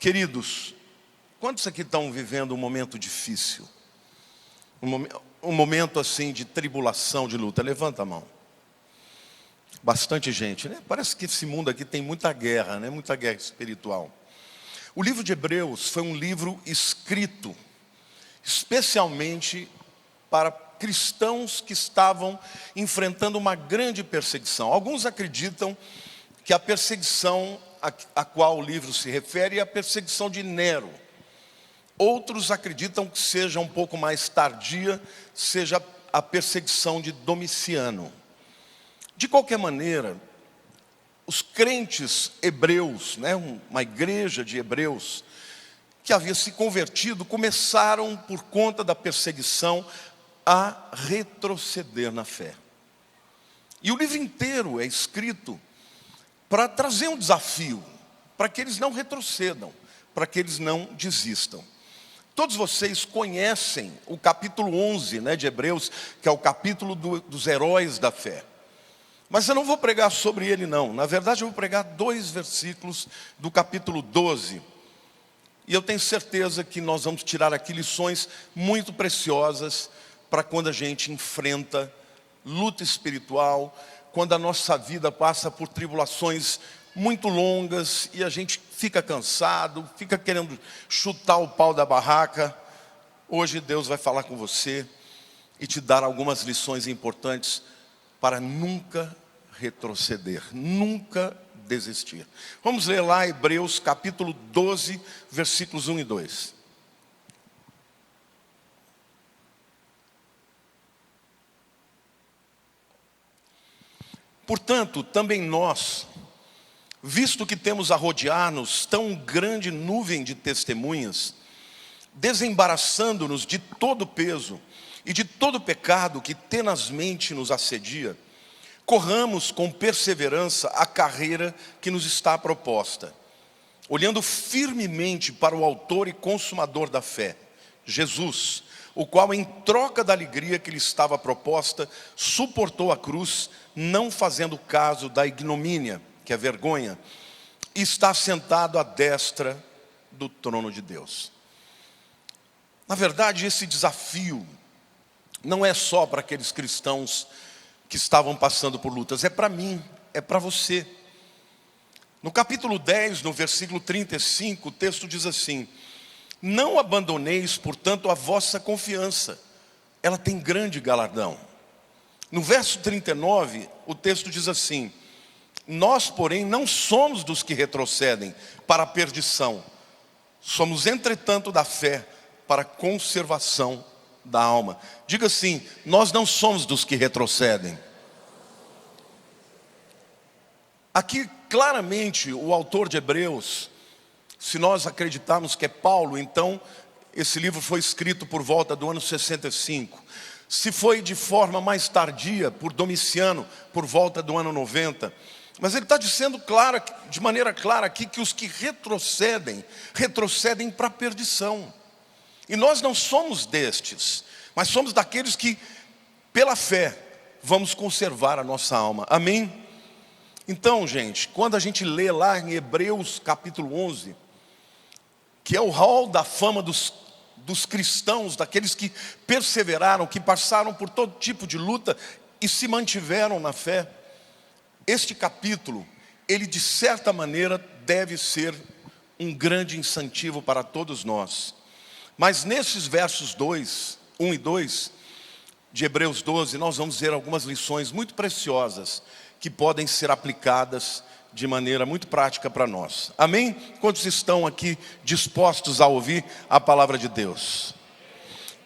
Queridos, quantos aqui estão vivendo um momento difícil? Um momento assim de tribulação, de luta? Levanta a mão. Bastante gente, né? Parece que esse mundo aqui tem muita guerra, né? Muita guerra espiritual. O livro de Hebreus foi um livro escrito especialmente para cristãos que estavam enfrentando uma grande perseguição. Alguns acreditam que a perseguição a qual o livro se refere é a perseguição de Nero. Outros acreditam que seja um pouco mais tardia, seja a perseguição de Domiciano. De qualquer maneira, os crentes hebreus, né, uma igreja de hebreus, que havia se convertido, começaram, por conta da perseguição, a retroceder na fé. E o livro inteiro é escrito para trazer um desafio, para que eles não retrocedam, para que eles não desistam. Todos vocês conhecem o capítulo 11, né, de Hebreus, que é o capítulo dos heróis da fé. Mas eu não vou pregar sobre ele não. Na verdade eu vou pregar 2 versículos do capítulo 12. E eu tenho certeza que nós vamos tirar aqui lições muito preciosas para quando a gente enfrenta luta espiritual, quando a nossa vida passa por tribulações muito longas e a gente fica cansado, fica querendo chutar o pau da barraca. Hoje Deus vai falar com você e te dar algumas lições importantes para nunca retroceder, nunca desistir. Vamos ler lá Hebreus capítulo 12, versículos 1 e 2. Portanto, também nós, visto que temos a rodear-nos tão grande nuvem de testemunhas, desembaraçando-nos de todo peso e de todo pecado que tenazmente nos assedia, corramos com perseverança a carreira que nos está proposta, olhando firmemente para o autor e consumador da fé, Jesus, o qual, em troca da alegria que lhe estava proposta, suportou a cruz, não fazendo caso da ignomínia, que é vergonha, e está sentado à destra do trono de Deus. Na verdade, esse desafio não é só para aqueles cristãos que estavam passando por lutas, é para mim, é para você. No capítulo 10, no versículo 35, o texto diz assim: não abandoneis, portanto, a vossa confiança, ela tem grande galardão. No verso 39, o texto diz assim: nós, porém, não somos dos que retrocedem para a perdição, somos, entretanto, da fé para a conservação da alma. Diga assim: nós não somos dos que retrocedem. Aqui, claramente, o autor de Hebreus, se nós acreditarmos que é Paulo, então esse livro foi escrito por volta do ano 65. Se foi de forma mais tardia, por Domiciano, por volta do ano 90. Mas ele está dizendo de maneira clara aqui que os que retrocedem para a perdição. E nós não somos destes, mas somos daqueles que, pela fé, vamos conservar a nossa alma. Amém? Então, gente, quando a gente lê lá em Hebreus capítulo 11, que é o hall da fama dos cristãos, daqueles que perseveraram, que passaram por todo tipo de luta e se mantiveram na fé, este capítulo, ele de certa maneira deve ser um grande incentivo para todos nós. Mas nesses versos 1 e 2 de Hebreus 12, nós vamos ver algumas lições muito preciosas que podem ser aplicadas de maneira muito prática para nós. Amém? Quantos estão aqui dispostos a ouvir a palavra de Deus?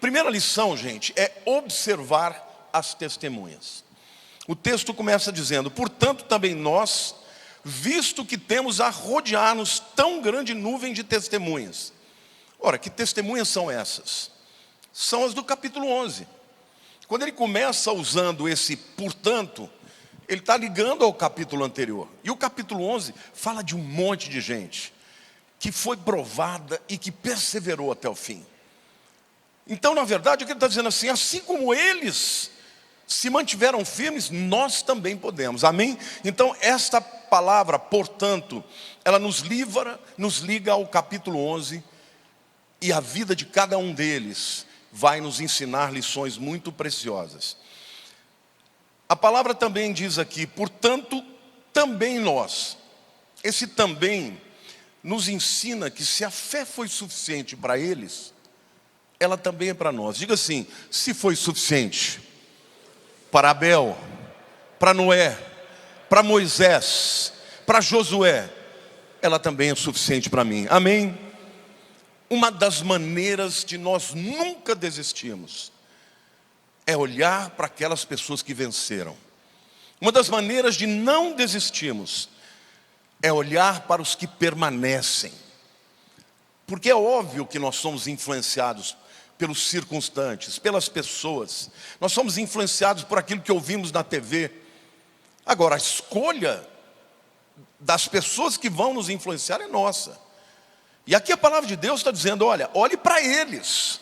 Primeira lição, gente, é observar as testemunhas. O texto começa dizendo: portanto também nós, visto que temos a rodear-nos tão grande nuvem de testemunhas. Ora, que testemunhas são essas? São as do capítulo 11. Quando ele começa usando esse portanto, ele está ligando ao capítulo anterior. E o capítulo 11 fala de um monte de gente que foi provada e que perseverou até o fim. Então, na verdade, o que ele está dizendo assim: assim como eles se mantiveram firmes, nós também podemos. Amém? Então, esta palavra, portanto, ela nos liga ao capítulo 11, e a vida de cada um deles vai nos ensinar lições muito preciosas. A palavra também diz aqui, portanto, também nós. Esse também nos ensina que se a fé foi suficiente para eles, ela também é para nós. Diga assim: se foi suficiente para Abel, para Noé, para Moisés, para Josué, ela também é suficiente para mim. Amém? Uma das maneiras de nós nunca desistirmos é olhar para aquelas pessoas que venceram. Uma das maneiras de não desistirmos é olhar para os que permanecem. Porque é óbvio que nós somos influenciados pelos circunstantes, pelas pessoas. Nós somos influenciados por aquilo que ouvimos na TV. Agora, a escolha das pessoas que vão nos influenciar é nossa. E aqui a palavra de Deus está dizendo, olha, olhe para eles.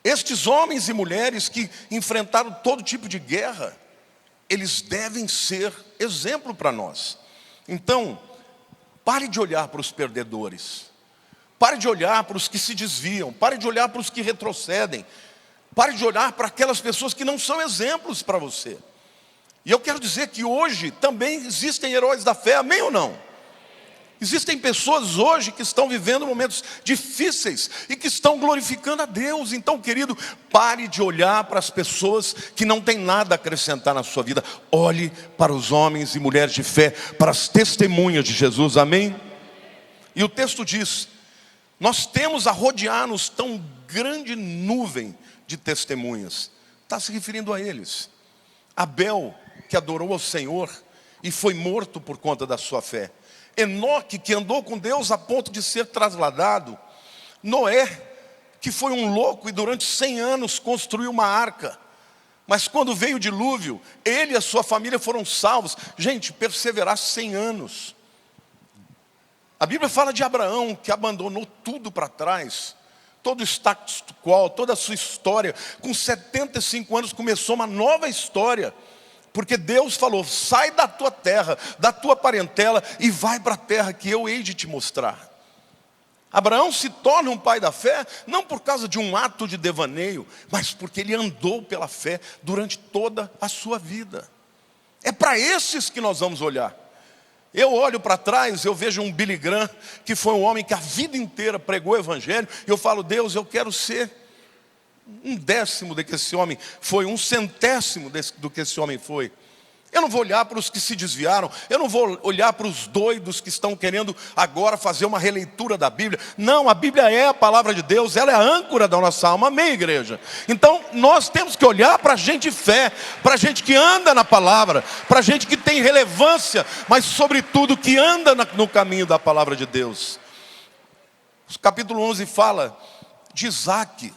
Estes homens e mulheres que enfrentaram todo tipo de guerra, eles devem ser exemplo para nós. Então, pare de olhar para os perdedores. Pare de olhar para os que se desviam. Pare de olhar para os que retrocedem. Pare de olhar para aquelas pessoas que não são exemplos para você. E eu quero dizer que hoje também existem heróis da fé, amém ou não? Existem pessoas hoje que estão vivendo momentos difíceis e que estão glorificando a Deus. Então, querido, pare de olhar para as pessoas que não têm nada a acrescentar na sua vida. Olhe para os homens e mulheres de fé, para as testemunhas de Jesus, amém? E o texto diz, nós temos a rodear-nos tão grande nuvem de testemunhas. Está se referindo a eles. Abel, que adorou ao Senhor e foi morto por conta da sua fé. Enoque, que andou com Deus a ponto de ser trasladado. Noé, que foi um louco e durante 100 anos construiu uma arca. Mas quando veio o dilúvio, ele e a sua família foram salvos. Gente, perseverar 100 anos. A Bíblia fala de Abraão, que abandonou tudo para trás. Todo o status quo, toda a sua história. Com 75 anos começou uma nova história. Porque Deus falou, sai da tua terra, da tua parentela e vai para a terra que eu hei de te mostrar. Abraão se torna um pai da fé, não por causa de um ato de devaneio, mas porque ele andou pela fé durante toda a sua vida. É para esses que nós vamos olhar. Eu olho para trás, eu vejo um Billy Graham, que foi um homem que a vida inteira pregou o evangelho, e eu falo, Deus, eu quero ser 1/10 do que esse homem foi, 1/100 do que esse homem foi. Eu não vou olhar para os que se desviaram, eu não vou olhar para os doidos que estão querendo agora fazer uma releitura da Bíblia. Não, a Bíblia é a palavra de Deus, ela é a âncora da nossa alma, amém, igreja? Então, nós temos que olhar para gente de fé, para gente que anda na palavra, para gente que tem relevância, mas sobretudo que anda no caminho da palavra de Deus. O capítulo 11 fala de Isaac.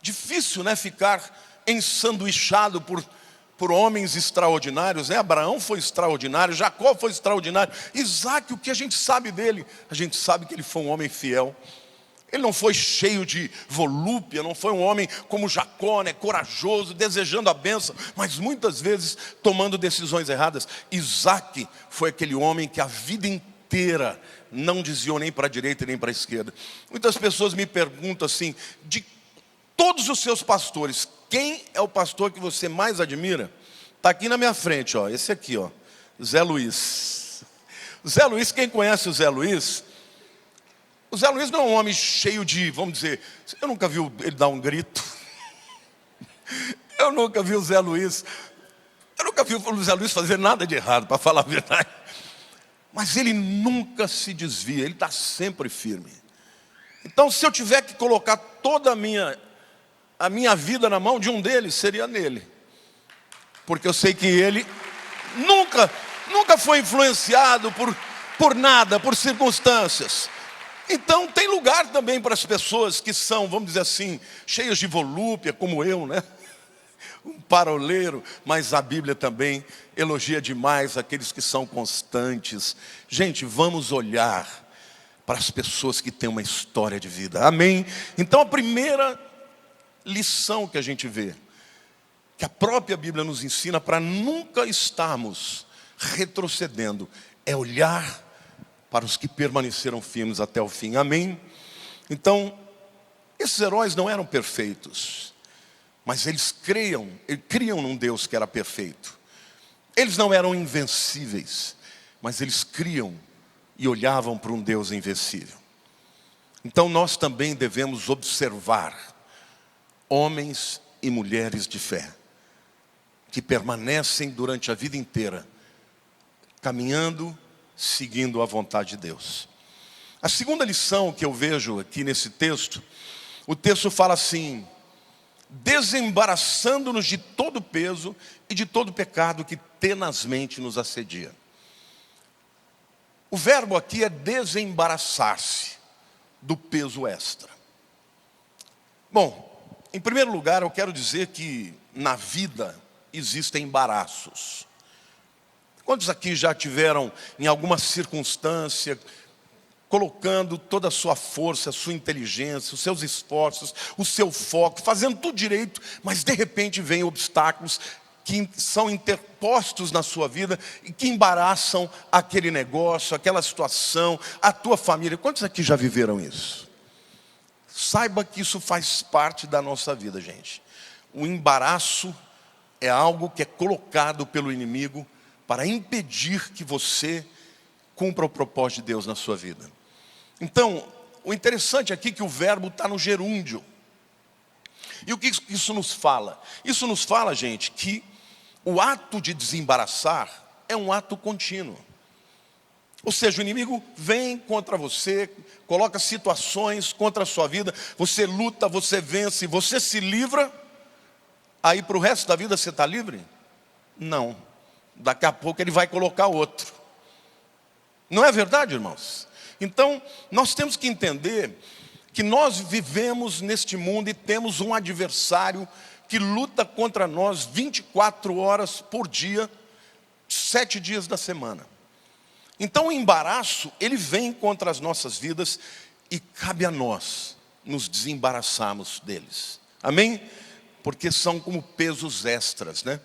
Difícil, né, ficar ensanduichado por homens extraordinários, né? Abraão foi extraordinário, Jacó foi extraordinário. Isaac, o que a gente sabe dele? A gente sabe que ele foi um homem fiel. Ele não foi cheio de volúpia, não foi um homem como Jacó, né, corajoso, desejando a bênção, mas muitas vezes tomando decisões erradas. Isaac foi aquele homem que a vida inteira não desviou nem para a direita nem para a esquerda. Muitas pessoas me perguntam assim, de todos os seus pastores, quem é o pastor que você mais admira? Está aqui na minha frente, ó, esse aqui, ó, Zé Luiz. Zé Luiz, quem conhece o Zé Luiz? O Zé Luiz não é um homem cheio de, vamos dizer, eu nunca vi ele dar um grito. Eu nunca vi o Zé Luiz fazer nada de errado, para falar a verdade. Mas ele nunca se desvia, ele está sempre firme. Então, se eu tiver que colocar toda a minha vida na mão de um deles, seria nele. Porque eu sei que ele nunca foi influenciado por nada, por circunstâncias. Então tem lugar também para as pessoas que são, vamos dizer assim, cheias de volúpia, como eu, né? Um paroleiro, mas a Bíblia também elogia demais aqueles que são constantes. Gente, vamos olhar para as pessoas que têm uma história de vida, amém? Então a primeira lição que a gente vê, que a própria Bíblia nos ensina para nunca estarmos retrocedendo. É olhar para os que permaneceram firmes até o fim. Amém? Então, esses heróis não eram perfeitos, mas eles criam num Deus que era perfeito. Eles não eram invencíveis, mas eles criam e olhavam para um Deus invencível. Então nós também devemos observar homens e mulheres de fé, que permanecem durante a vida inteira, caminhando, seguindo a vontade de Deus. A segunda lição que eu vejo aqui nesse texto, o texto fala assim: desembaraçando-nos de todo peso e de todo pecado que tenazmente nos assedia. O verbo aqui é desembaraçar-se do peso extra. Bom, em primeiro lugar eu quero dizer que na vida existem embaraços. Quantos aqui já tiveram em alguma circunstância colocando toda a sua força, a sua inteligência, os seus esforços, o seu foco, fazendo tudo direito, mas de repente vêm obstáculos que são interpostos na sua vida e que embaraçam aquele negócio, aquela situação, a tua família? Quantos aqui já viveram isso? Saiba que isso faz parte da nossa vida, gente. O embaraço é algo que é colocado pelo inimigo para impedir que você cumpra o propósito de Deus na sua vida. Então, o interessante aqui é que o verbo está no gerúndio. E o que isso nos fala? Isso nos fala, gente, que o ato de desembaraçar é um ato contínuo. Ou seja, o inimigo vem contra você, coloca situações contra a sua vida, você luta, você vence, você se livra, aí para o resto da vida você está livre? Não. Daqui a pouco ele vai colocar outro. Não é verdade, irmãos? Então, nós temos que entender que nós vivemos neste mundo e temos um adversário que luta contra nós 24 horas por dia, 7 dias da semana. Então o embaraço, ele vem contra as nossas vidas e cabe a nós nos desembaraçarmos deles. Amém? Porque são como pesos extras, né?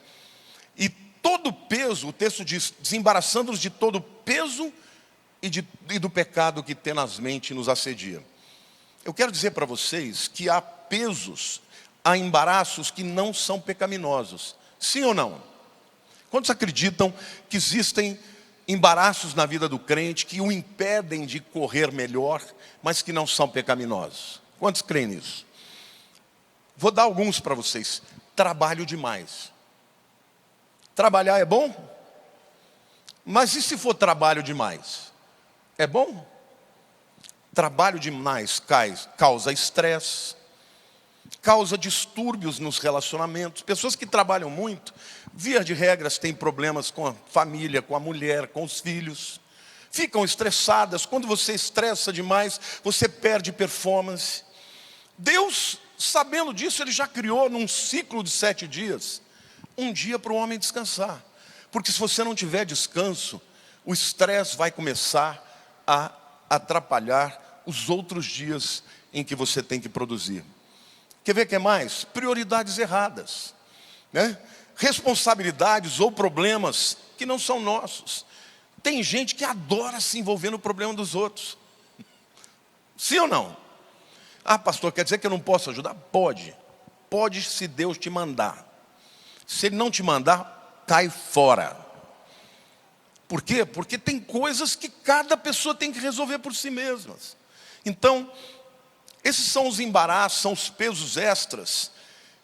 E todo peso, o texto diz, desembaraçando-nos de todo peso e do pecado que tenazmente nos assedia. Eu quero dizer para vocês que há pesos, há embaraços que não são pecaminosos. Sim ou não? Quantos acreditam que existem embaraços na vida do crente que o impedem de correr melhor, mas que não são pecaminosos? Quantos creem nisso? Vou dar alguns para vocês. Trabalho demais. Trabalhar é bom? Mas e se for trabalho demais? É bom? Trabalho demais causa estresse, causa distúrbios nos relacionamentos. Pessoas que trabalham muito, via de regras, têm problemas com a família, com a mulher, com os filhos. Ficam estressadas. Quando você estressa demais, você perde performance. Deus, sabendo disso, Ele já criou num ciclo de 7 dias, um dia para o homem descansar. Porque se você não tiver descanso, o estresse vai começar a atrapalhar os outros dias em que você tem que produzir. Quer ver o que é mais? Prioridades erradas, né? Responsabilidades ou problemas que não são nossos. Tem gente que adora se envolver no problema dos outros. Sim ou não? Ah, pastor, quer dizer que eu não posso ajudar? Pode. Pode se Deus te mandar. Se Ele não te mandar, cai fora. Por quê? Porque tem coisas que cada pessoa tem que resolver por si mesmas. Então, esses são os embaraços, são os pesos extras,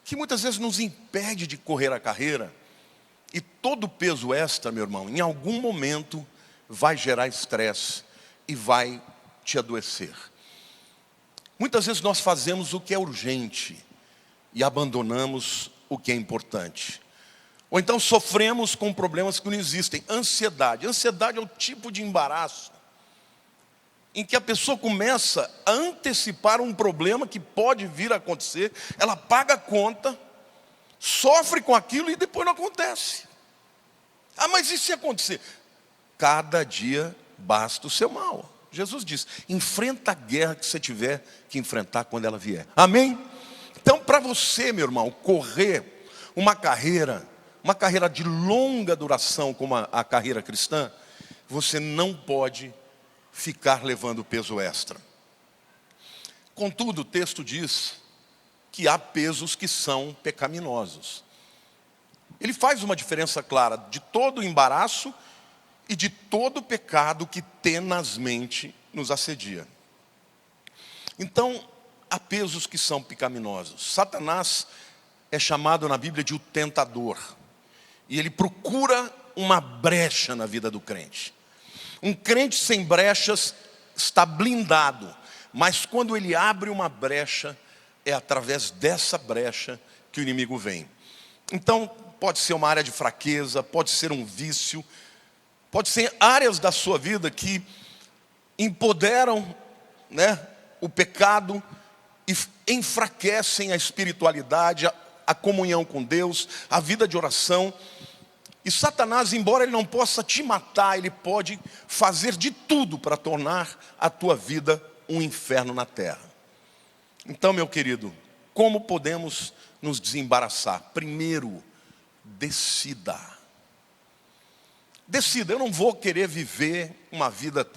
que muitas vezes nos impede de correr a carreira. E todo peso extra, meu irmão, em algum momento vai gerar estresse e vai te adoecer. Muitas vezes nós fazemos o que é urgente e abandonamos o que é importante. Ou então sofremos com problemas que não existem. Ansiedade. Ansiedade é o tipo de embaraço em que a pessoa começa a antecipar um problema que pode vir a acontecer. Ela paga a conta, sofre com aquilo e depois não acontece. Ah, mas e se acontecer? Cada dia basta o seu mal. Jesus diz, enfrenta a guerra que você tiver que enfrentar quando ela vier. Amém? Então, para você, meu irmão, correr uma carreira uma carreira de longa duração como a carreira cristã, você não pode ficar levando peso extra. Contudo, o texto diz que há pesos que são pecaminosos. Ele faz uma diferença clara de todo embaraço e de todo pecado que tenazmente nos assedia. Então, há pesos que são pecaminosos. Satanás é chamado na Bíblia de o tentador. E ele procura uma brecha na vida do crente. Um crente sem brechas está blindado. Mas quando ele abre uma brecha, é através dessa brecha que o inimigo vem. Então, pode ser uma área de fraqueza, pode ser um vício, pode ser áreas da sua vida que empoderam, o pecado e enfraquecem a espiritualidade, a comunhão com Deus, a vida de oração. E Satanás, embora ele não possa te matar, ele pode fazer de tudo para tornar a tua vida um inferno na terra. Então, meu querido, como podemos nos desembaraçar? Primeiro, decida. Decida, eu não vou querer viver uma vida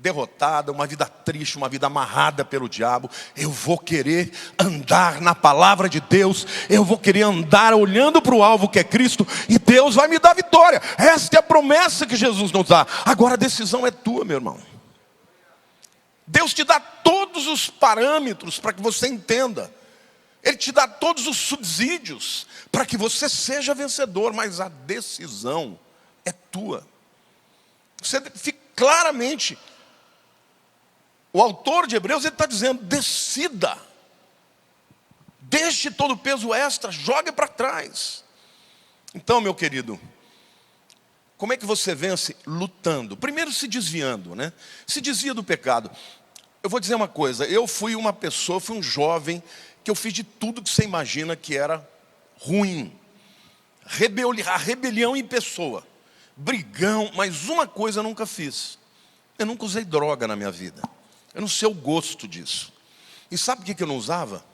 derrotada, uma vida triste, uma vida amarrada pelo diabo. Eu vou querer andar na palavra de Deus. Eu vou querer andar olhando para o alvo que é Cristo. E Deus vai me dar vitória. Esta é a promessa que Jesus nos dá. Agora a decisão é tua, meu irmão. Deus te dá todos os parâmetros para que você entenda. Ele te dá todos os subsídios para que você seja vencedor. Mas a decisão é tua. Você fica claramente... O autor de Hebreus, ele está dizendo, decida. Deixe todo o peso extra, jogue para trás. Então, meu querido, como é que você vence? Lutando. Primeiro se desviando, Se desvia do pecado. Eu vou dizer uma coisa, eu fui uma pessoa, fui um jovem, que eu fiz de tudo que você imagina que era ruim. A rebelião em pessoa. Brigão, mas uma coisa eu nunca fiz. Eu nunca usei droga na minha vida. Eu não sei o gosto disso. E sabe por que eu não usava?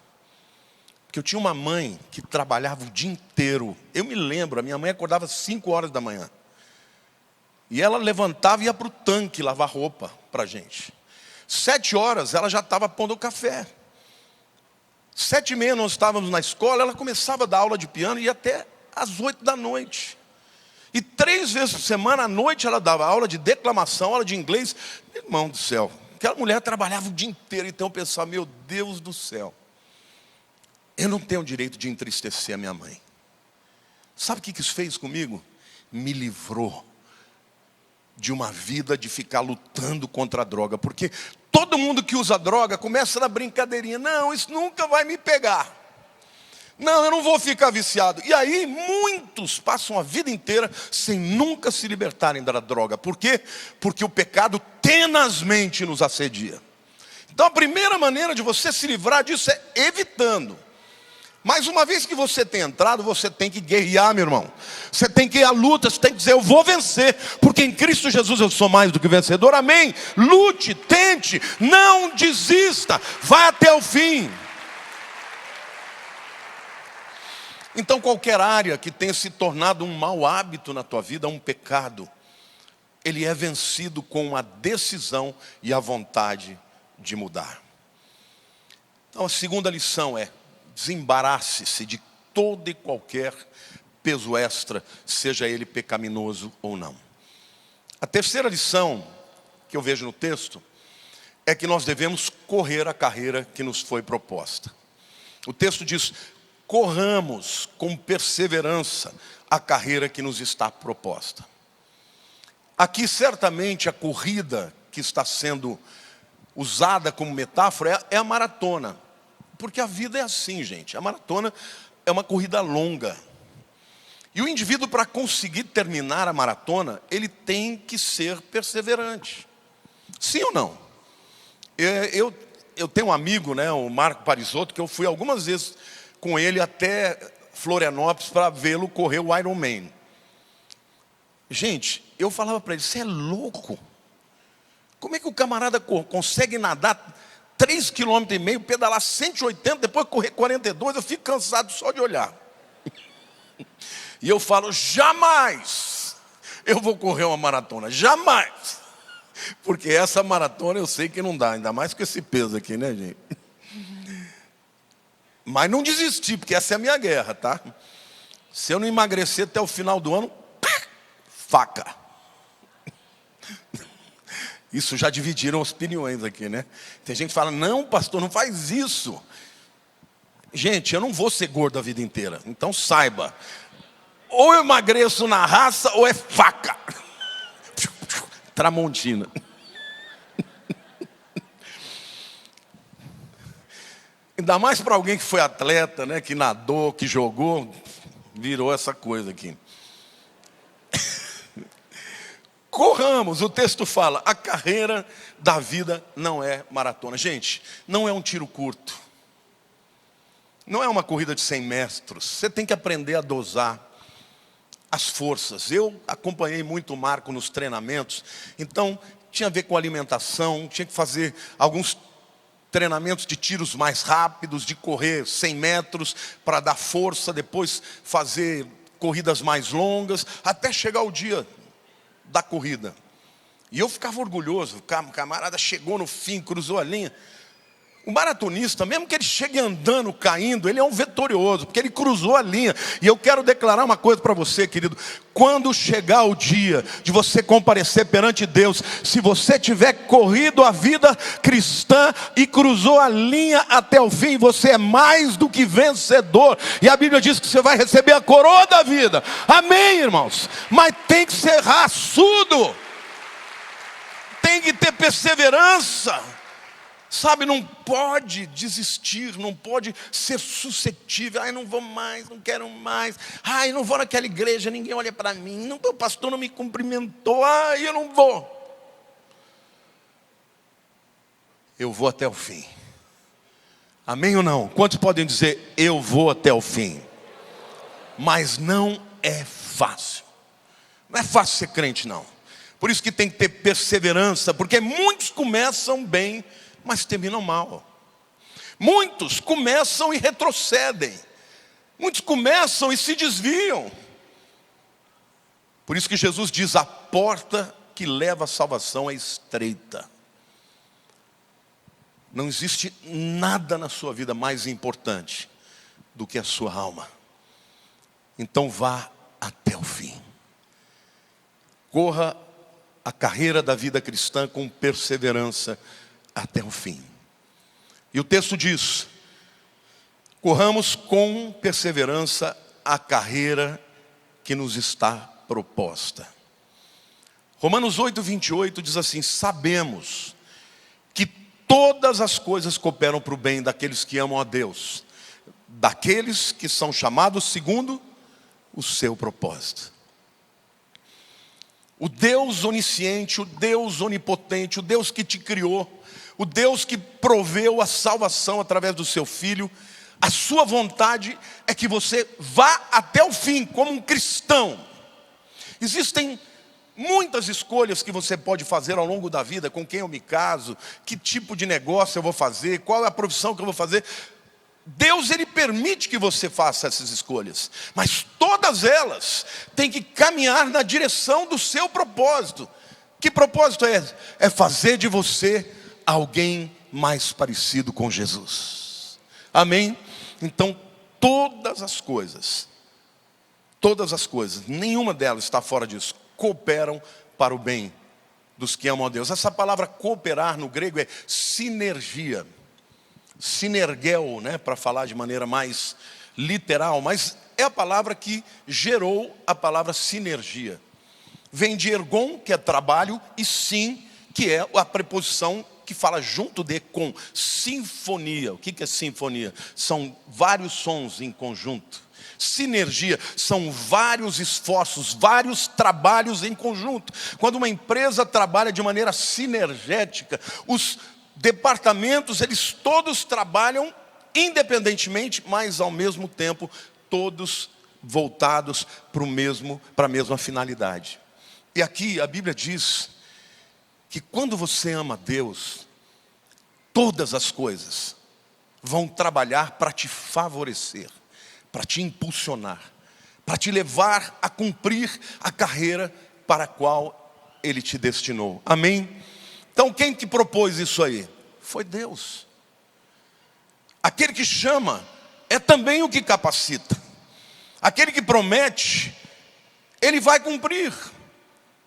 Porque eu tinha uma mãe que trabalhava o dia inteiro. Eu me lembro, a minha mãe acordava às 5 horas da manhã. E ela levantava e ia para o tanque lavar roupa para a gente. 7 horas ela já estava pondo o café. 7h30 nós estávamos na escola, ela começava a dar aula de piano e ia até às 8 da noite. E 3 vezes por semana à noite ela dava aula de declamação, aula de inglês. Irmão do céu. Aquela mulher trabalhava o dia inteiro, então eu pensava, meu Deus do céu, eu não tenho o direito de entristecer a minha mãe. Sabe o que isso fez comigo? Me livrou de uma vida de ficar lutando contra a droga, porque todo mundo que usa droga começa na brincadeirinha, não, isso nunca vai me pegar. Não, eu não vou ficar viciado. E aí muitos passam a vida inteira sem nunca se libertarem da droga. Por quê? Porque o pecado tenazmente nos assedia. Então a primeira maneira de você se livrar disso é evitando. Mas uma vez que você tem entrado, você tem que guerrear, meu irmão. Você tem que ir à luta, você tem que dizer, eu vou vencer. Porque em Cristo Jesus eu sou mais do que vencedor, amém? Lute, tente, não desista, vai até o fim. Então qualquer área que tenha se tornado um mau hábito na tua vida, um pecado, ele é vencido com a decisão e a vontade de mudar. Então a segunda lição é, desembarace-se de todo e qualquer peso extra, seja ele pecaminoso ou não. A terceira lição que eu vejo no texto é que nós devemos correr a carreira que nos foi proposta. O texto diz, corramos com perseverança a carreira que nos está proposta. Aqui certamente a corrida que está sendo usada como metáfora é a maratona. Porque a vida é assim, gente. A maratona é uma corrida longa. E o indivíduo, para conseguir terminar a maratona, ele tem que ser perseverante. Sim ou não? Eu tenho um amigo, o Marco Parisotto, que eu fui algumas vezes com ele até Florianópolis para vê-lo correr o Ironman. Gente, eu falava para ele, você é louco? Como é que o camarada consegue nadar 3,5 km, pedalar 180, depois correr 42, eu fico cansado só de olhar. E eu falo, jamais eu vou correr uma maratona, jamais. Porque essa maratona eu sei que não dá, ainda mais com esse peso aqui, né, gente? Mas não desisti, porque essa é a minha guerra, tá? Se eu não emagrecer até o final do ano, faca. Isso já dividiram opiniões aqui, né? Tem gente que fala, não, pastor, não faz isso. Gente, eu não vou ser gordo a vida inteira. Então saiba, ou eu emagreço na raça, ou é faca. Tramontina. Ainda mais para alguém que foi atleta, né? Que nadou, que jogou, virou essa coisa aqui. Corramos, o texto fala, a carreira da vida não é maratona. Gente, não é um tiro curto. Não é uma corrida de 100 metros. Você tem que aprender a dosar as forças. Eu acompanhei muito o Marco nos treinamentos. Então, tinha a ver com alimentação. Tinha que fazer alguns treinamentos de tiros mais rápidos, de correr 100 metros para dar força. Depois fazer corridas mais longas, até chegar o dia da corrida. E eu ficava orgulhoso. O camarada chegou no fim, cruzou a linha. O maratonista, mesmo que ele chegue andando, caindo, ele é um vitorioso, porque ele cruzou a linha. E eu quero declarar uma coisa para você, querido. Quando chegar o dia de você comparecer perante Deus, se você tiver corrido a vida cristã e cruzou a linha até o fim, você é mais do que vencedor. E a Bíblia diz que você vai receber a coroa da vida. Amém, irmãos? Mas tem que ser raçudo. Tem que ter perseverança. Sabe, não pode desistir, não pode ser suscetível. Ai, não vou mais, não quero mais. Ai, não vou naquela igreja, ninguém olha para mim. Não, o pastor não me cumprimentou. Ai, eu não vou. Eu vou até o fim. Amém ou não? Quantos podem dizer, eu vou até o fim? Mas não é fácil. Não é fácil ser crente, não. Por isso que tem que ter perseverança, porque muitos começam bem, mas terminam mal. Muitos começam e retrocedem. Muitos começam e se desviam. Por isso que Jesus diz, a porta que leva à salvação é estreita. Não existe nada na sua vida mais importante do que a sua alma. Então vá até o fim. Corra a carreira da vida cristã com perseverança até o fim. E o texto diz, corramos com perseverança a carreira que nos está proposta. Romanos 8:28 diz assim, sabemos que todas as coisas cooperam para o bem daqueles que amam a Deus, daqueles que são chamados segundo o seu propósito. O Deus onisciente, o Deus onipotente, o Deus que te criou, o Deus que proveu a salvação através do seu Filho, a sua vontade é que você vá até o fim como um cristão. Existem muitas escolhas que você pode fazer ao longo da vida, com quem eu me caso, que tipo de negócio eu vou fazer, qual é a profissão que eu vou fazer. Deus, Ele permite que você faça essas escolhas, mas todas elas têm que caminhar na direção do seu propósito. Que propósito é esse? É fazer de você alguém mais parecido com Jesus. Amém? Então, todas as coisas, nenhuma delas está fora disso, cooperam para o bem dos que amam a Deus. Essa palavra cooperar no grego é sinergia. Sinergel, né, para falar de maneira mais literal, mas é a palavra que gerou a palavra sinergia. Vem de ergon, que é trabalho, e sim, que é a preposição que fala junto de com. Sinfonia. O que é sinfonia? São vários sons em conjunto. Sinergia são vários esforços, vários trabalhos em conjunto. Quando uma empresa trabalha de maneira sinergética, os departamentos, eles todos trabalham independentemente, mas ao mesmo tempo, todos voltados para a mesma finalidade. E aqui a Bíblia diz que quando você ama Deus, todas as coisas vão trabalhar para te favorecer, para te impulsionar, para te levar a cumprir a carreira para a qual Ele te destinou. Amém? Então quem te propôs isso aí? Foi Deus. Aquele que chama é também o que capacita. Aquele que promete, Ele vai cumprir.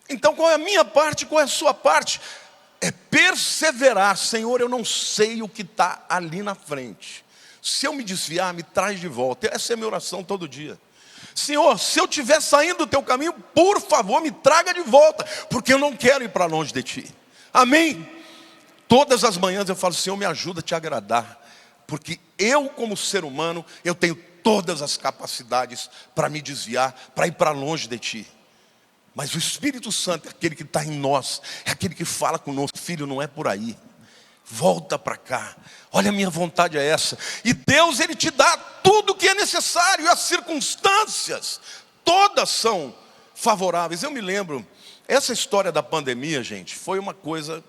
Então qual é a minha parte, qual é a sua parte? É perseverar. Senhor, eu não sei o que está ali na frente. Se eu me desviar, me traz de volta. Essa é a minha oração todo dia. Senhor, se eu estiver saindo do teu caminho, por favor, me traga de volta, porque eu não quero ir para longe de ti. Amém? Todas as manhãs eu falo, Senhor, me ajuda a te agradar, porque eu, como ser humano, eu tenho todas as capacidades para me desviar, para ir para longe de ti. Mas o Espírito Santo é aquele que está em nós, é aquele que fala conosco, filho, não é por aí. Volta para cá. Olha, a minha vontade é essa. E Deus, Ele te dá tudo o que é necessário. E as circunstâncias, todas são favoráveis. Eu me lembro, essa história da pandemia, gente, foi uma coisa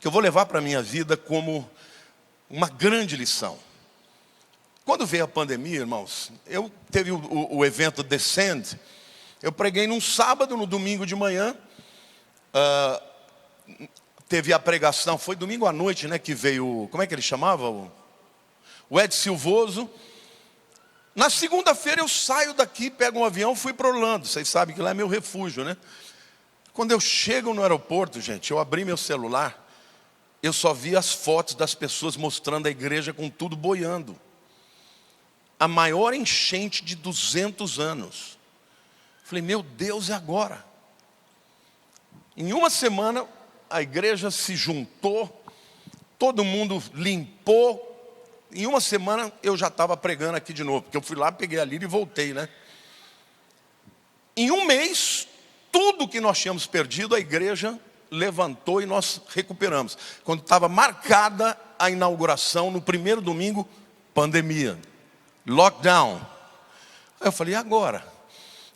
que eu vou levar para a minha vida como uma grande lição. Quando veio a pandemia, irmãos, eu teve o evento Descend. Eu preguei num sábado, no domingo de manhã. Teve a pregação, foi domingo à noite, né, que veio, como é que ele chamava? O Ed Silvoso. Na segunda-feira eu saio daqui, pego um avião, fui para Orlando. Vocês sabem que lá é meu refúgio, né? Quando eu chego no aeroporto, gente, eu abri meu celular, eu só vi as fotos das pessoas mostrando a igreja com tudo boiando. A maior enchente de 200 anos. Falei, meu Deus, é agora. Em uma semana, a igreja se juntou, todo mundo limpou. Em uma semana, eu já estava pregando aqui de novo, porque eu fui lá, peguei a Líria e voltei, né? Em um mês, tudo que nós tínhamos perdido, a igreja levantou e nós recuperamos. Quando estava marcada a inauguração, no primeiro domingo, pandemia, lockdown. Aí eu falei, e agora?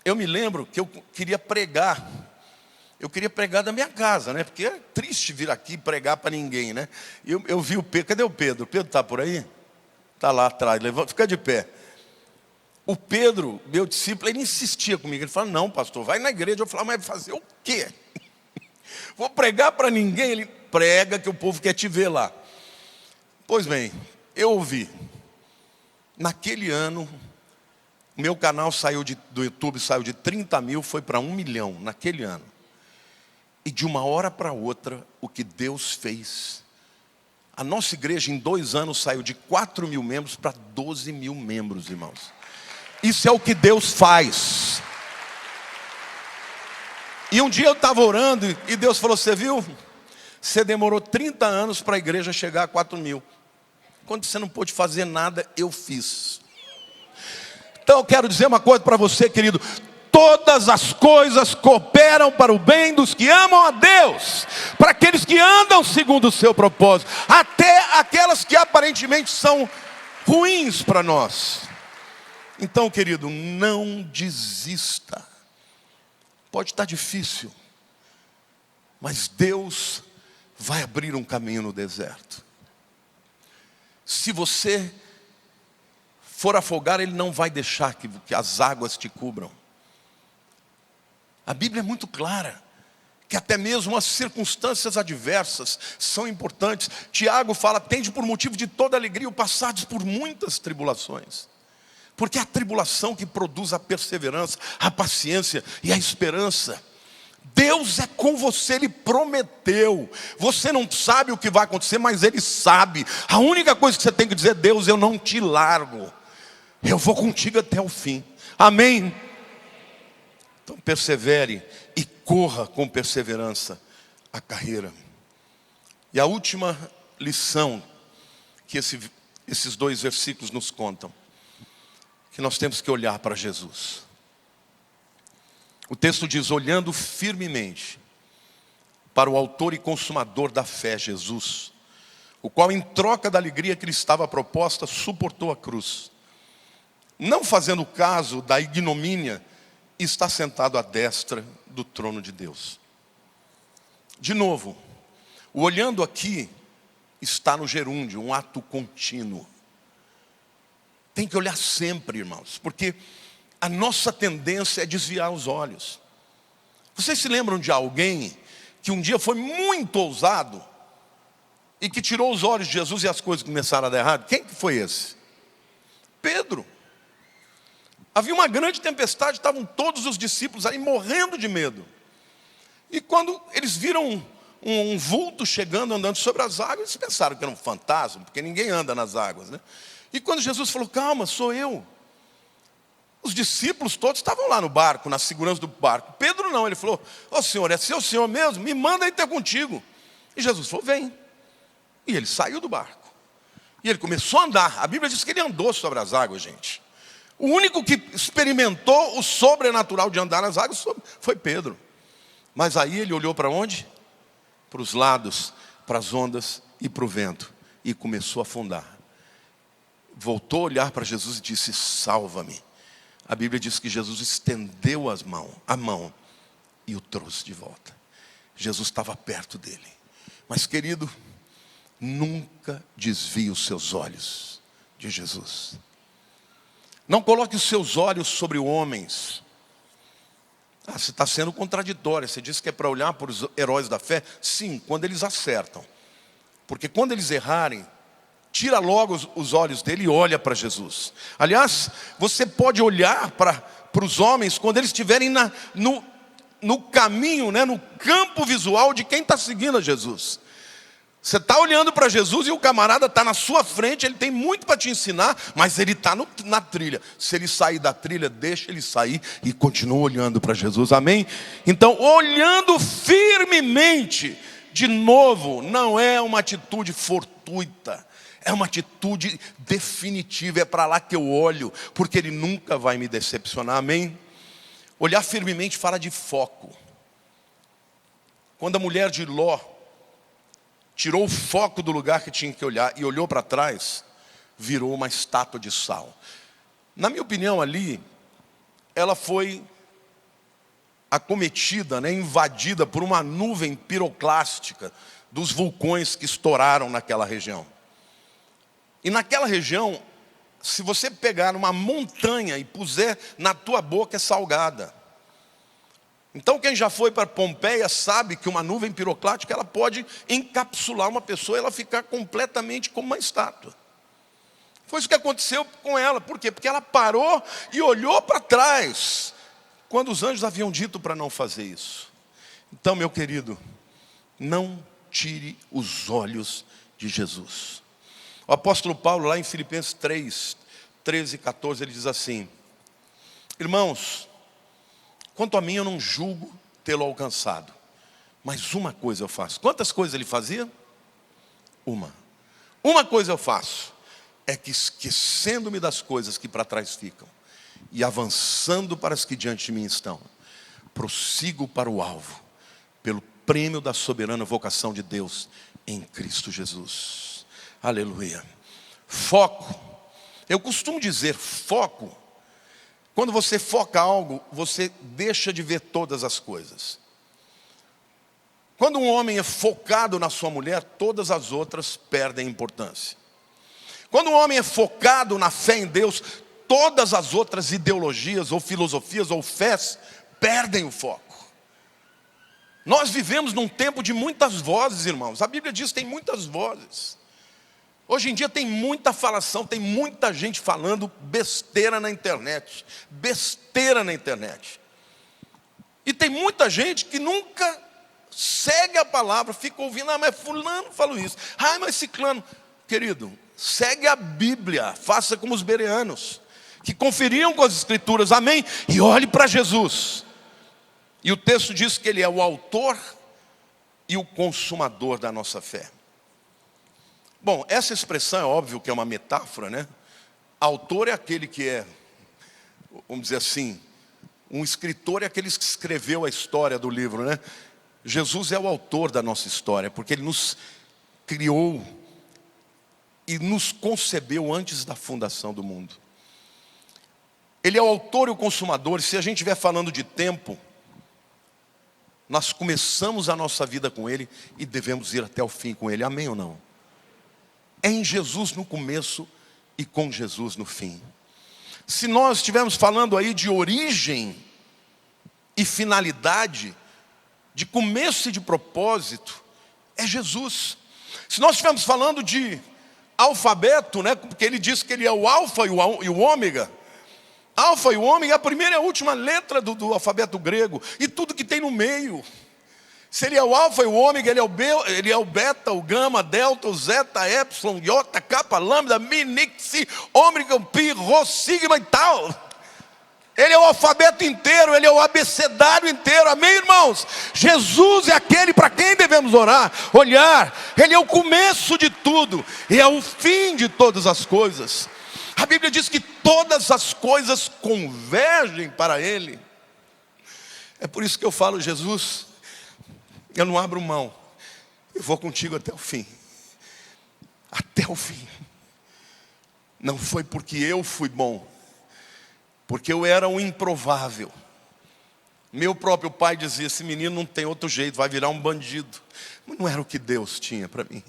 Eu me lembro que eu queria pregar. Eu queria pregar da minha casa, né? Porque é triste vir aqui pregar para ninguém, né? Eu vi o Pedro. Cadê o Pedro? O Pedro está por aí? Está lá atrás. Levanta, fica de pé. O Pedro, meu discípulo, ele insistia comigo. Ele falou, não, pastor, vai na igreja. Eu falava, mas fazer o quê? Vou pregar para ninguém. Ele prega que o povo quer te ver lá. Pois bem, eu ouvi. Naquele ano, meu canal do YouTube saiu de 30 mil, foi para 1 milhão, naquele ano. E de uma hora para outra, o que Deus fez. A nossa igreja em 2 anos saiu de 4 mil membros para 12 mil membros, irmãos. Isso é o que Deus faz. E um dia eu estava orando e Deus falou, você viu? Você demorou 30 anos para a igreja chegar a 4 mil. Quando você não pôde fazer nada, eu fiz. Então eu quero dizer uma coisa para você, querido. Todas as coisas cooperam para o bem dos que amam a Deus, para aqueles que andam segundo o seu propósito, até aquelas que aparentemente são ruins para nós. Então, querido, não desista. Pode estar difícil, mas Deus vai abrir um caminho no deserto. Se você for afogar, Ele não vai deixar que as águas te cubram. A Bíblia é muito clara, que até mesmo as circunstâncias adversas são importantes. Tiago fala, tende por motivo de toda alegria o passardes por muitas tribulações. Porque é a tribulação que produz a perseverança, a paciência e a esperança. Deus é com você, Ele prometeu. Você não sabe o que vai acontecer, mas Ele sabe. A única coisa que você tem que dizer, Deus, eu não te largo. Eu vou contigo até o fim. Amém? Então persevere e corra com perseverança a carreira. E a última lição que esses 2 versículos nos contam, que nós temos que olhar para Jesus. O texto diz, olhando firmemente para o autor e consumador da fé, Jesus, o qual em troca da alegria que lhe estava proposta, suportou a cruz, não fazendo caso da ignomínia, está sentado à destra do trono de Deus. De novo, o olhando aqui está no gerúndio, um ato contínuo. Tem que olhar sempre, irmãos, porque a nossa tendência é desviar os olhos. Vocês se lembram de alguém que um dia foi muito ousado e que tirou os olhos de Jesus e as coisas começaram a dar errado? Quem que foi esse? Pedro. Havia uma grande tempestade, estavam todos os discípulos aí morrendo de medo. E quando eles viram um vulto chegando, andando sobre as águas, eles pensaram que era um fantasma, porque ninguém anda nas águas, né? E quando Jesus falou, calma, sou eu. Os discípulos todos estavam lá no barco, na segurança do barco. Pedro não, ele falou, ô Senhor, é seu Senhor mesmo? Me manda aí ter contigo. E Jesus falou, vem. E ele saiu do barco. E ele começou a andar. A Bíblia diz que ele andou sobre as águas, gente. O único que experimentou o sobrenatural de andar nas águas foi Pedro. Mas aí ele olhou para onde? Para os lados, para as ondas e para o vento. E começou a afundar. Voltou a olhar para Jesus e disse, salva-me. A Bíblia diz que Jesus estendeu a mão e o trouxe de volta. Jesus estava perto dele. Mas querido, nunca desvie os seus olhos de Jesus. Não coloque os seus olhos sobre homens. Você está sendo contraditório. Você disse que é para olhar para os heróis da fé. Sim, quando eles acertam. Porque quando eles errarem, tira logo os olhos dele e olha para Jesus. Aliás, você pode olhar para os homens quando eles estiverem no caminho, né, no campo visual de quem está seguindo a Jesus. Você está olhando para Jesus e o camarada está na sua frente, ele tem muito para te ensinar, mas ele está na trilha. Se ele sair da trilha, deixa ele sair e continua olhando para Jesus, amém? Então, olhando firmemente, de novo, não é uma atitude fortuita, é uma atitude definitiva, é para lá que eu olho, porque ele nunca vai me decepcionar, amém? Olhar firmemente fala de foco. Quando a mulher de Ló tirou o foco do lugar que tinha que olhar e olhou para trás, virou uma estátua de sal. Na minha opinião ali, ela foi acometida, né, invadida por uma nuvem piroclástica dos vulcões que estouraram naquela região. E naquela região, se você pegar uma montanha e puser na tua boca, é salgada. Então quem já foi para Pompeia sabe que uma nuvem piroclástica ela pode encapsular uma pessoa e ela ficar completamente como uma estátua. Foi isso que aconteceu com ela. Por quê? Porque ela parou e olhou para trás, quando os anjos haviam dito para não fazer isso. Então, meu querido, não tire os olhos de Jesus. O apóstolo Paulo, lá em Filipenses 3, 13 e 14, ele diz assim, irmãos, quanto a mim, eu não julgo tê-lo alcançado. Mas uma coisa eu faço. Quantas coisas ele fazia? Uma. Uma coisa eu faço. É que esquecendo-me das coisas que para trás ficam. E avançando para as que diante de mim estão. Prossigo para o alvo. Pelo prêmio da soberana vocação de Deus em Cristo Jesus. Aleluia. Foco. Eu costumo dizer foco. Quando você foca algo, você deixa de ver todas as coisas. Quando um homem é focado na sua mulher, todas as outras perdem importância. Quando um homem é focado na fé em Deus, todas as outras ideologias, ou filosofias, ou fés, perdem o foco. Nós vivemos num tempo de muitas vozes, irmãos. A Bíblia diz que tem muitas vozes. Hoje em dia tem muita falação, tem muita gente falando besteira na internet. Besteira na internet. E tem muita gente que nunca segue a palavra, fica ouvindo, mas fulano falou isso. Mas ciclano. Querido, segue a Bíblia, faça como os bereanos, que conferiam com as escrituras, amém? E olhe para Jesus. E o texto diz que ele é o autor e o consumador da nossa fé. Bom, essa expressão é óbvio que é uma metáfora, né? Autor é aquele que é, vamos dizer assim, um escritor é aquele que escreveu a história do livro, né? Jesus é o autor da nossa história, porque ele nos criou e nos concebeu antes da fundação do mundo. Ele é o autor e o consumador. E se a gente estiver falando de tempo, nós começamos a nossa vida com ele e devemos ir até o fim com ele, amém ou não? É em Jesus no começo e com Jesus no fim. Se nós estivermos falando aí de origem e finalidade, de começo e de propósito, é Jesus. Se nós estivermos falando de alfabeto, né, porque ele diz que ele é o alfa e o ômega. Alfa e o ômega, a primeira e a última letra do alfabeto grego, e tudo que tem no meio. Se ele é o alfa e o ômega, ele é o beta, o gama, delta, o zeta, epsilon, iota, kappa, lambda, mi, nixi, ômega, pi, rho, sigma e tal. Ele é o alfabeto inteiro, ele é o abecedário inteiro, amém, irmãos? Jesus é aquele para quem devemos orar, olhar. Ele é o começo de tudo e é o fim de todas as coisas. A Bíblia diz que todas as coisas convergem para ele. É por isso que eu falo, Jesus, eu não abro mão, eu vou contigo até o fim. Até o fim. Não foi porque eu fui bom, porque eu era um improvável. Meu próprio pai dizia, esse menino não tem outro jeito, vai virar um bandido. Mas não era o que Deus tinha para mim.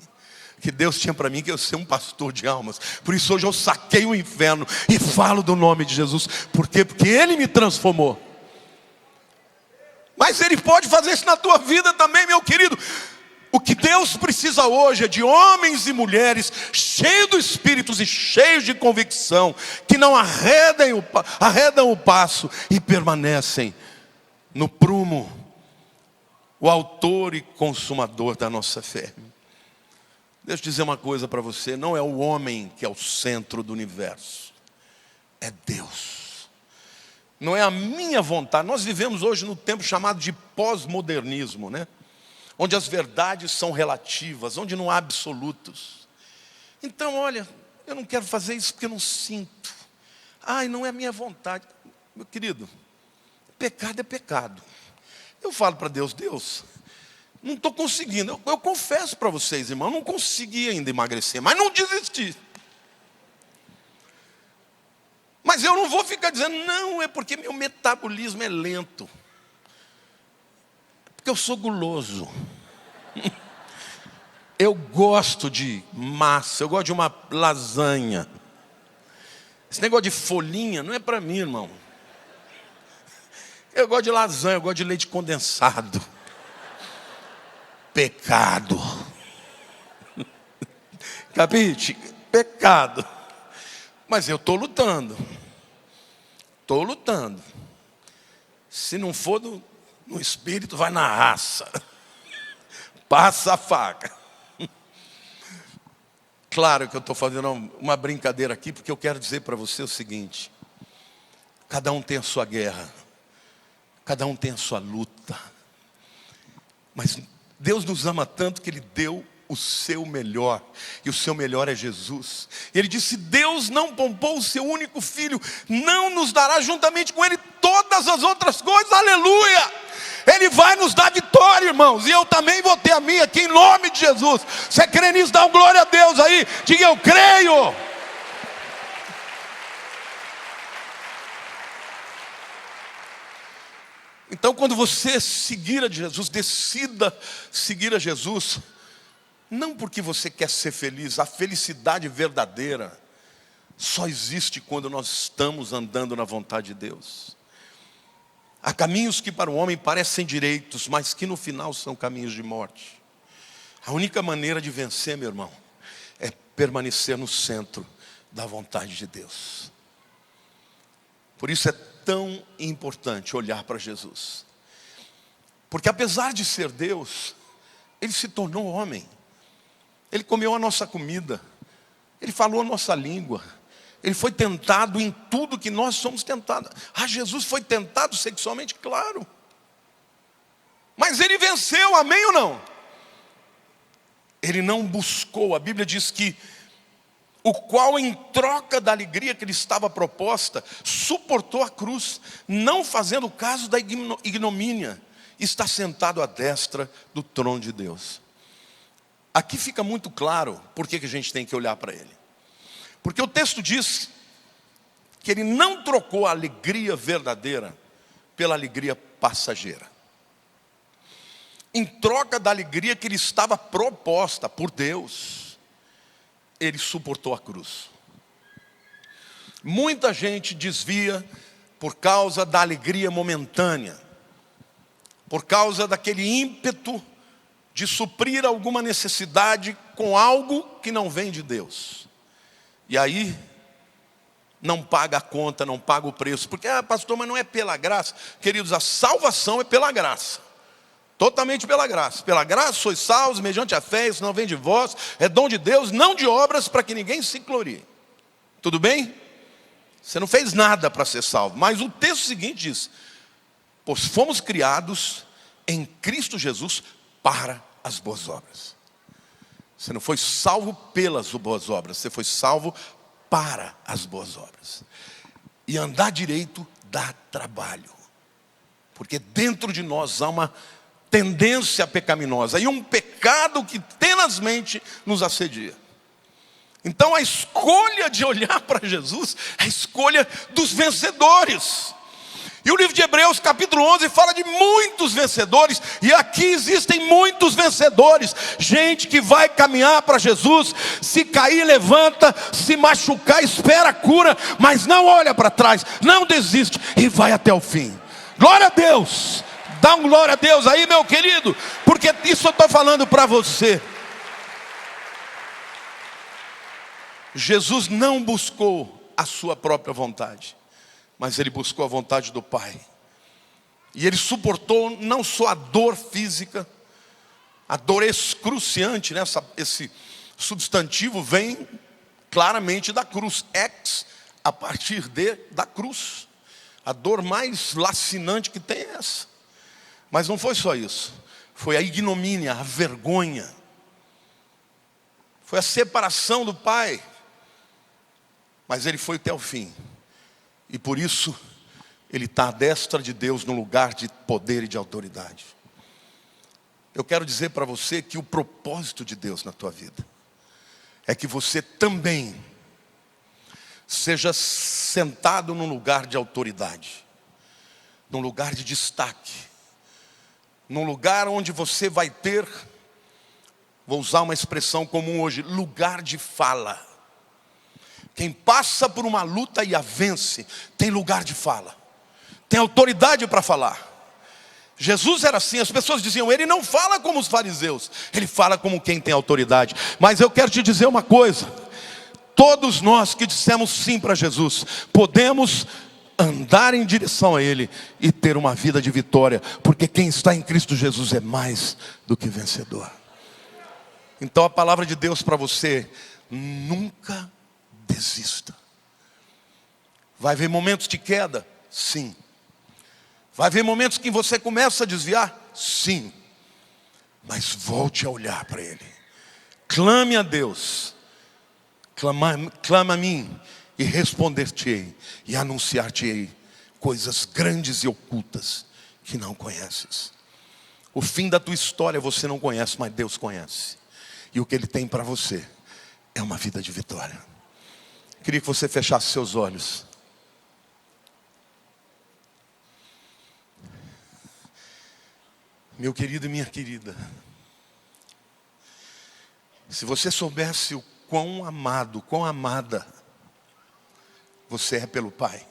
O que Deus tinha para mim que eu ser um pastor de almas. Por isso hoje eu saquei o inferno e falo do nome de Jesus. Por quê? Porque Ele me transformou. Mas Ele pode fazer isso na tua vida também, meu querido. O que Deus precisa hoje é de homens e mulheres cheios do Espírito e cheios de convicção, que não arredam o passo e permanecem no prumo, o autor e consumador da nossa fé. Deixa eu dizer uma coisa para você, não é o homem que é o centro do universo, é Deus. Não é a minha vontade. Nós vivemos hoje no tempo chamado de pós-modernismo, né? Onde as verdades são relativas, onde não há absolutos. Então, olha, eu não quero fazer isso porque eu não sinto. Ai, não é a minha vontade. Meu querido, pecado é pecado. Eu falo para Deus, Deus, não estou conseguindo. Eu confesso para vocês, irmão, não consegui ainda emagrecer, mas não desisti. Mas eu não vou ficar dizendo, não, é porque meu metabolismo é lento. Porque eu sou guloso. Eu gosto de massa, eu gosto de uma lasanha. Esse negócio de folhinha não é para mim, irmão. Eu gosto de lasanha, eu gosto de leite condensado. Pecado. Capite? Pecado. Mas eu estou lutando. Estou lutando. Se não for no espírito, vai na raça. Passa a faca. Claro que eu estou fazendo uma brincadeira aqui, porque eu quero dizer para você o seguinte: cada um tem a sua guerra, cada um tem a sua luta, mas Deus nos ama tanto que Ele deu o seu melhor, e o seu melhor é Jesus. Ele disse, Deus não poupou o seu único filho, não nos dará juntamente com Ele todas as outras coisas, aleluia! Ele vai nos dar vitória, irmãos, e eu também vou ter a minha aqui em nome de Jesus. Você crê nisso? Dá uma glória a Deus aí, diga eu creio. Então quando você seguir a Jesus, decida seguir a Jesus, não porque você quer ser feliz, a felicidade verdadeira só existe quando nós estamos andando na vontade de Deus. Há caminhos que para o homem parecem direitos, mas que no final são caminhos de morte. A única maneira de vencer, meu irmão, é permanecer no centro da vontade de Deus. Por isso é tão importante olhar para Jesus. Porque apesar de ser Deus, Ele se tornou homem. Ele comeu a nossa comida, Ele falou a nossa língua, Ele foi tentado em tudo que nós somos tentados. Jesus foi tentado sexualmente, claro. Mas Ele venceu, amém ou não? Ele não buscou, a Bíblia diz que o qual em troca da alegria que lhe estava proposta, suportou a cruz, não fazendo caso da ignomínia, está sentado à destra do trono de Deus. Aqui fica muito claro por que a gente tem que olhar para Ele. Porque o texto diz que Ele não trocou a alegria verdadeira pela alegria passageira. Em troca da alegria que lhe estava proposta por Deus, Ele suportou a cruz. Muita gente desvia por causa da alegria momentânea, por causa daquele ímpeto de suprir alguma necessidade com algo que não vem de Deus. E aí não paga a conta, não paga o preço. Porque, pastor, mas não é pela graça. Queridos, a salvação é pela graça. Totalmente pela graça. Pela graça sois salvos, mediante a fé, isso não vem de vós, é dom de Deus, não de obras, para que ninguém se glorie. Tudo bem? Você não fez nada para ser salvo. Mas o texto seguinte diz: pois fomos criados em Cristo Jesus para as boas obras. Você não foi salvo pelas boas obras, você foi salvo para as boas obras. E andar direito dá trabalho, porque dentro de nós há uma tendência pecaminosa e um pecado que tenazmente nos assedia. Então a escolha de olhar para Jesus é a escolha dos vencedores. E o livro de Hebreus capítulo 11 fala de muitos vencedores. E aqui existem muitos vencedores. Gente que vai caminhar para Jesus. Se cair, levanta. Se machucar, espera a cura. Mas não olha para trás, não desiste e vai até o fim. Glória a Deus. Dá um glória a Deus aí, meu querido. Porque isso eu estou falando para você. Jesus não buscou a sua própria vontade, mas ele buscou a vontade do Pai. E ele suportou não só a dor física, a dor excruciante, né? Esse substantivo vem claramente da cruz. Ex, a partir da cruz. A dor mais lacinante que tem é essa. Mas não foi só isso. Foi a ignomínia, a vergonha. Foi a separação do Pai. Mas ele foi até o fim. E por isso, ele está à destra de Deus no lugar de poder e de autoridade. Eu quero dizer para você que o propósito de Deus na tua vida é que você também seja sentado num lugar de autoridade, num lugar de destaque, num lugar onde você vai ter, vou usar uma expressão comum hoje, lugar de fala. Quem passa por uma luta e a vence, tem lugar de fala, tem autoridade para falar. Jesus era assim, as pessoas diziam, ele não fala como os fariseus, ele fala como quem tem autoridade. Mas eu quero te dizer uma coisa, todos nós que dissemos sim para Jesus, podemos andar em direção a Ele e ter uma vida de vitória, porque quem está em Cristo Jesus é mais do que vencedor. Então a palavra de Deus para você, nunca desista. Vai haver momentos de queda? Sim. Vai haver momentos que você começa a desviar? Sim. Mas volte a olhar para Ele. Clame a Deus. Clama a mim e responder-te-ei e anunciar-te-ei coisas grandes e ocultas que não conheces. O fim da tua história você não conhece, mas Deus conhece. E o que Ele tem para você é uma vida de vitória. Queria que você fechasse seus olhos. Meu querido e minha querida, se você soubesse o quão amado, quão amada você é pelo Pai.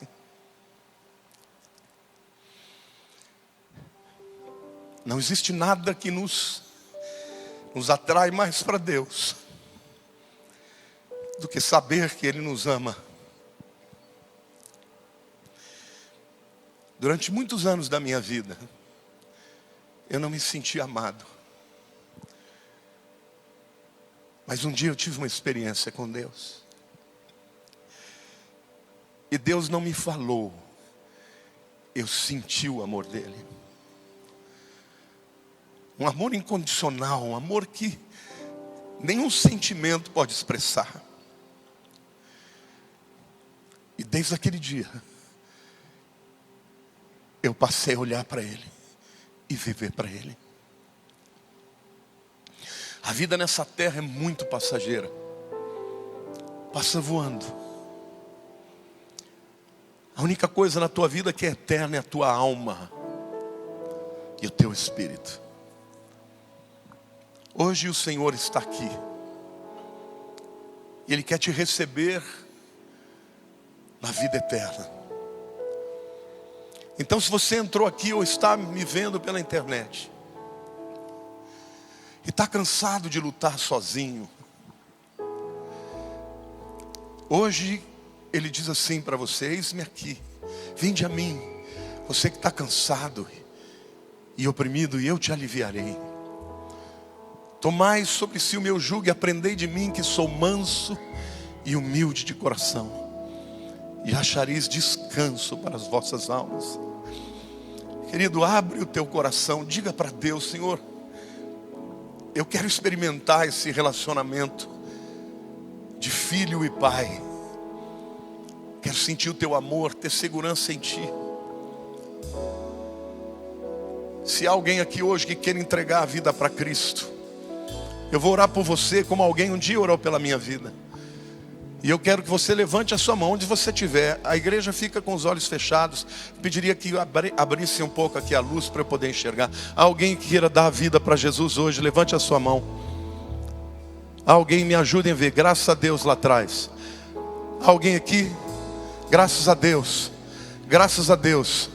Não existe nada que nos atrai mais para Deus do que saber que Ele nos ama. Durante muitos anos da minha vida, eu não me senti amado. Mas um dia eu tive uma experiência com Deus. E Deus não me falou, eu senti o amor dEle. Um amor incondicional, um amor que nenhum sentimento pode expressar. E desde aquele dia, eu passei a olhar para Ele e viver para Ele. A vida nessa terra é muito passageira. Passa voando. A única coisa na tua vida que é eterna é a tua alma e o teu espírito. Hoje o Senhor está aqui. E Ele quer te receber na vida eterna. Então, se você entrou aqui ou está me vendo pela internet e está cansado de lutar sozinho, hoje Ele diz assim para você: eis-me aqui, vinde a mim, você que está cansado e oprimido, e eu te aliviarei. Tomai sobre si o meu jugo e aprendei de mim, que sou manso e humilde de coração, e achareis descanso para as vossas almas. Querido, abre o teu coração, diga para Deus: Senhor, eu quero experimentar esse relacionamento de filho e pai. Quero sentir o teu amor, ter segurança em ti. Se há alguém aqui hoje que quer entregar a vida para Cristo, eu vou orar por você como alguém um dia orou pela minha vida. E eu quero que você levante a sua mão onde você estiver. A igreja fica com os olhos fechados. Pediria que abrisse um pouco aqui a luz para eu poder enxergar. Há alguém que queira dar a vida para Jesus hoje? Levante a sua mão. Há alguém, me ajude a ver. Graças a Deus lá atrás. Há alguém aqui? Graças a Deus. Graças a Deus.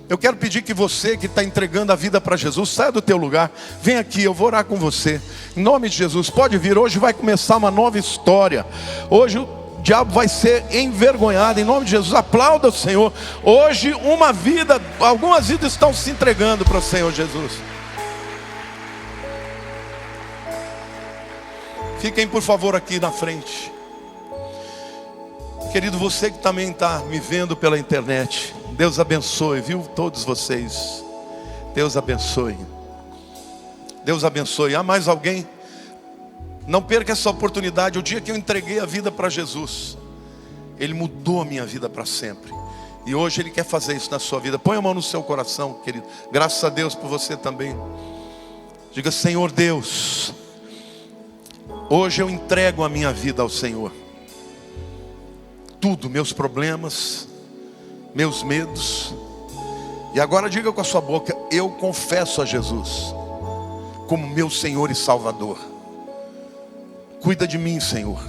Eu quero pedir que você que está entregando a vida para Jesus, saia do teu lugar, vem aqui, eu vou orar com você. Em nome de Jesus, pode vir, hoje vai começar uma nova história. Hoje o diabo vai ser envergonhado, em nome de Jesus, aplauda o Senhor. Hoje uma vida, algumas vidas estão se entregando para o Senhor Jesus. Fiquem por favor aqui na frente. Querido, você que também está me vendo pela internet, Deus abençoe, viu? Todos vocês. Deus abençoe. Deus abençoe. Há mais alguém? Não perca essa oportunidade. O dia que eu entreguei a vida para Jesus, Ele mudou a minha vida para sempre. E hoje Ele quer fazer isso na sua vida. Põe a mão no seu coração, querido. Graças a Deus por você também. Diga: Senhor Deus, hoje eu entrego a minha vida ao Senhor. Tudo, meus problemas, meus medos. E agora diga com a sua boca: eu confesso a Jesus como meu Senhor e Salvador. Cuida de mim, Senhor.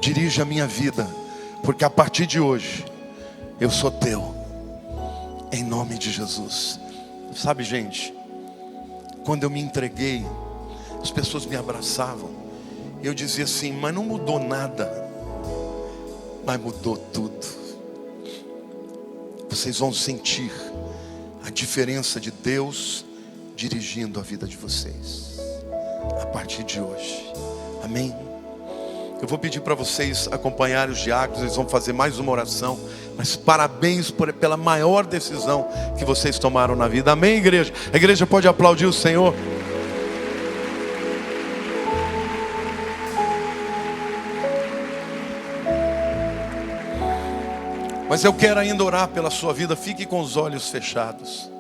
Dirige a minha vida, porque a partir de hoje eu sou teu, em nome de Jesus. Sabe, gente, quando eu me entreguei, as pessoas me abraçavam. Eu dizia assim: mas não mudou nada. Mas mudou tudo. Vocês vão sentir a diferença de Deus dirigindo a vida de vocês a partir de hoje. Amém? Eu vou pedir para vocês acompanharem os diáconos. Eles vão fazer mais uma oração. Mas parabéns pela maior decisão que vocês tomaram na vida. Amém, igreja? A igreja pode aplaudir o Senhor. Mas eu quero ainda orar pela sua vida. Fique com os olhos fechados.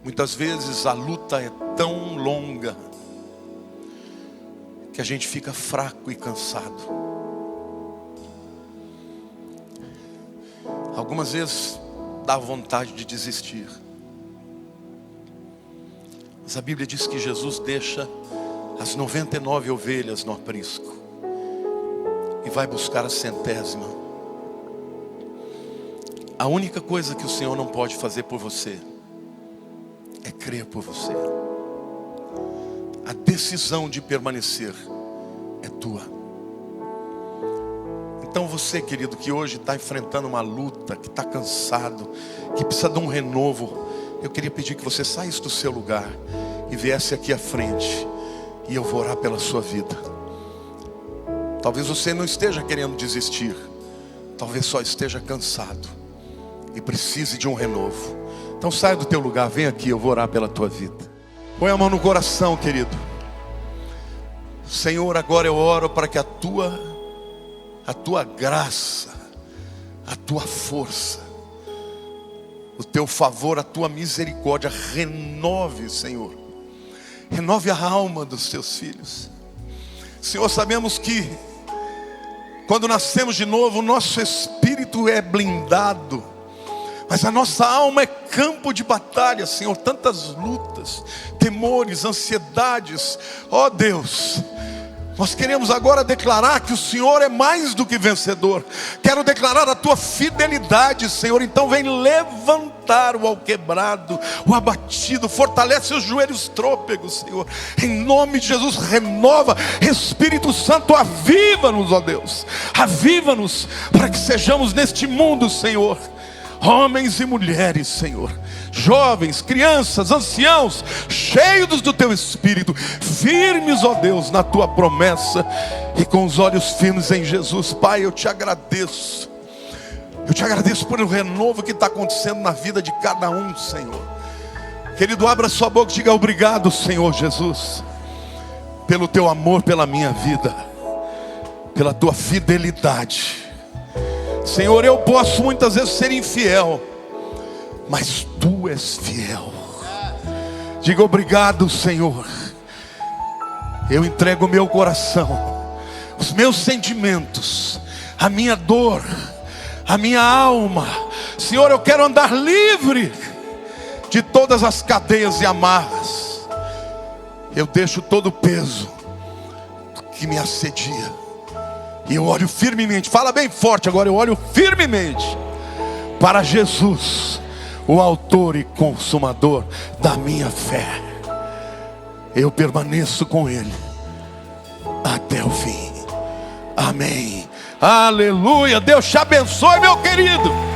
Muitas vezes a luta é tão longa que a gente fica fraco e cansado. Algumas vezes dá vontade de desistir. Mas a Bíblia diz que Jesus deixa as 99 ovelhas no aprisco e vai buscar a 100ª. A única coisa que o Senhor não pode fazer por você é crer por você. A decisão de permanecer é tua. Então você, querido, que hoje está enfrentando uma luta, que está cansado, que precisa de um renovo, eu queria pedir que você saísse do seu lugar e viesse aqui à frente, e eu vou orar pela sua vida. Talvez você não esteja querendo desistir, talvez só esteja cansado e precise de um renovo. Então saia do teu lugar, vem aqui, eu vou orar pela tua vida. Põe a mão no coração, querido. Senhor, agora eu oro para que a tua graça, a tua força, o teu favor, a tua misericórdia renove, Senhor. Renove a alma dos teus filhos. Senhor, sabemos que quando nascemos de novo, o nosso espírito é blindado, mas a nossa alma é campo de batalha, Senhor. Tantas lutas, temores, ansiedades. Ó Deus, Nós queremos agora declarar que o Senhor é mais do que vencedor. Quero declarar a tua fidelidade, Senhor. Então vem levantar o alquebrado, o abatido, fortalece os joelhos trôpegos, Senhor. Em nome de Jesus, renova. Espírito Santo, aviva-nos, ó Deus. Aviva-nos para que sejamos neste mundo, Senhor, homens e mulheres, Senhor, jovens, crianças, anciãos, cheios do teu Espírito, firmes, ó Deus, na tua promessa e com os olhos firmes em Jesus. Pai, eu te agradeço. Eu te agradeço por o renovo que está acontecendo na vida de cada um, Senhor. Querido, abra sua boca e diga obrigado, Senhor Jesus, pelo teu amor pela minha vida, pela tua fidelidade. Senhor, eu posso muitas vezes ser infiel, mas tu és fiel. Diga obrigado, Senhor. Eu entrego o meu coração, os meus sentimentos, a minha dor, a minha alma. Senhor, eu quero andar livre de todas as cadeias e amarras. Eu deixo todo o peso que me assedia, e eu olho firmemente, fala bem forte agora, eu olho firmemente para Jesus, o autor e consumador da minha fé. Eu permaneço com Ele até o fim. Amém. Aleluia. Deus te abençoe, meu querido.